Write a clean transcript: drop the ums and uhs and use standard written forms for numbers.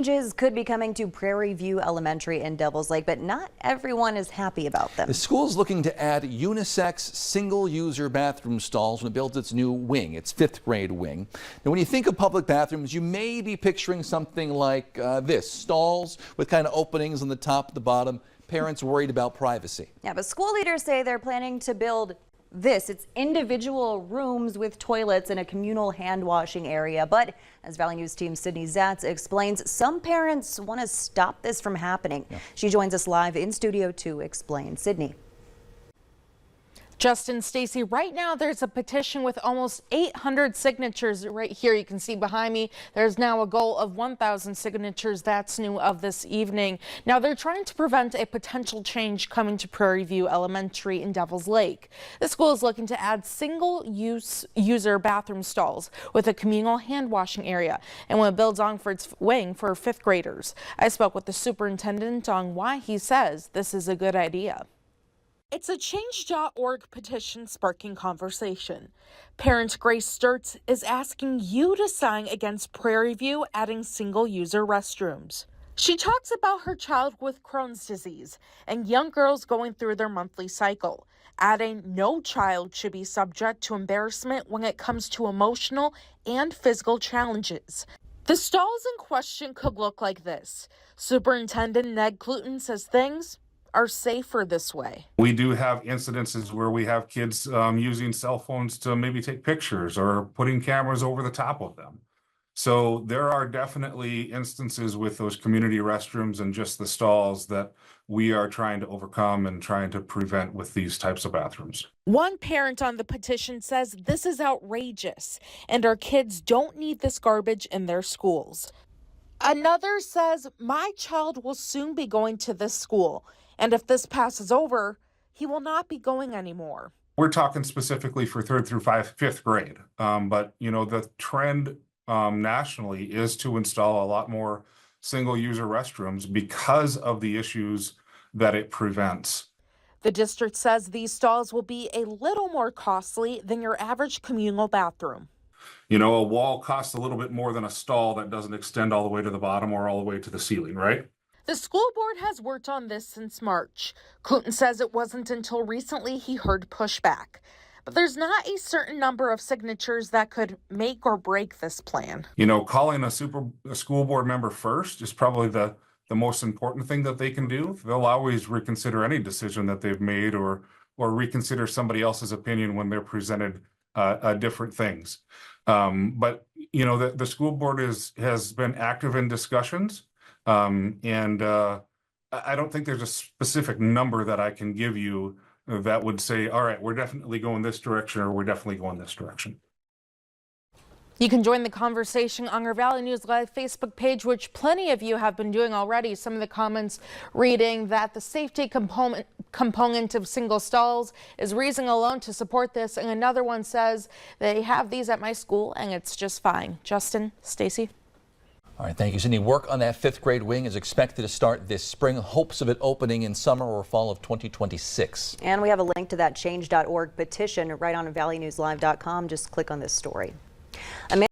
Changes could be coming to Prairie View Elementary in Devils Lake, but not everyone is happy about them. The school is looking to add unisex single-user bathroom stalls when it builds its new wing, its fifth grade wing. Now, when you think of public bathrooms, you may be picturing something like this, stalls with kind of openings on the top and the bottom. Parents worried about privacy. Yeah, but school leaders say they're planning to build it's individual rooms with toilets and a communal hand washing area. But as Valley News team Sydney Zatz explains, some parents want to stop this from happening. Yeah. She joins us live in studio to explain. Sydney. Justin, Stacy, right now there's a petition with almost 800 signatures right here. You can see behind me, there's now a goal of 1,000 signatures. That's new of this evening. Now they're trying to prevent a potential change coming to Prairie View Elementary in Devils Lake. The school is looking to add single-user bathroom stalls with a communal hand washing area and when it builds on for its wing for fifth graders. I spoke with the superintendent on why he says this is a good idea. It's a change.org petition sparking conversation. Parent Grace Sturtz is asking you to sign against Prairie View adding single-user restrooms. She talks about her child with Crohn's disease and young girls going through their monthly cycle, adding no child should be subject to embarrassment when it comes to emotional and physical challenges. The stalls in question could look like this. Superintendent Ned Cluton says things are safer this way. We do have incidences where we have kids using cell phones to maybe take pictures or putting cameras over the top of them. So there are definitely instances with those community restrooms and just the stalls that we are trying to overcome and trying to prevent with these types of bathrooms. One parent on the petition says this is outrageous and our kids don't need this garbage in their schools. Another says my child will soon be going to this school. And if this passes over, he will not be going anymore. We're talking specifically for third through fifth grade. But, you know, the trend nationally is to install a lot more single-user restrooms because of the issues that it prevents. The district says these stalls will be a little more costly than your average communal bathroom. You know, a wall costs a little bit more than a stall that doesn't extend all the way to the bottom or all the way to the ceiling, right? The school board has worked on this since March. Cluton says it wasn't until recently he heard pushback. But there's not a certain number of signatures that could make or break this plan. You know, calling a school board member first is probably the most important thing that they can do. They'll always reconsider any decision that they've made or reconsider somebody else's opinion when they're presented different things. But, you know, the school board has been active in discussions. I don't think there's a specific number that I can give you that would say, all right, we're definitely going this direction or we're definitely going this direction. You can join the conversation on our Valley News Live Facebook page, which plenty of you have been doing already. Some of the comments reading that the safety component of single stalls is reason alone to support this. And another one says they have these at my school and it's just fine. Justin, Stacy. All right, thank you, Sydney. Work on that fifth grade wing is expected to start this spring. Hopes of it opening in summer or fall of 2026. And we have a link to that change.org petition right on valleynewslive.com. Just click on this story.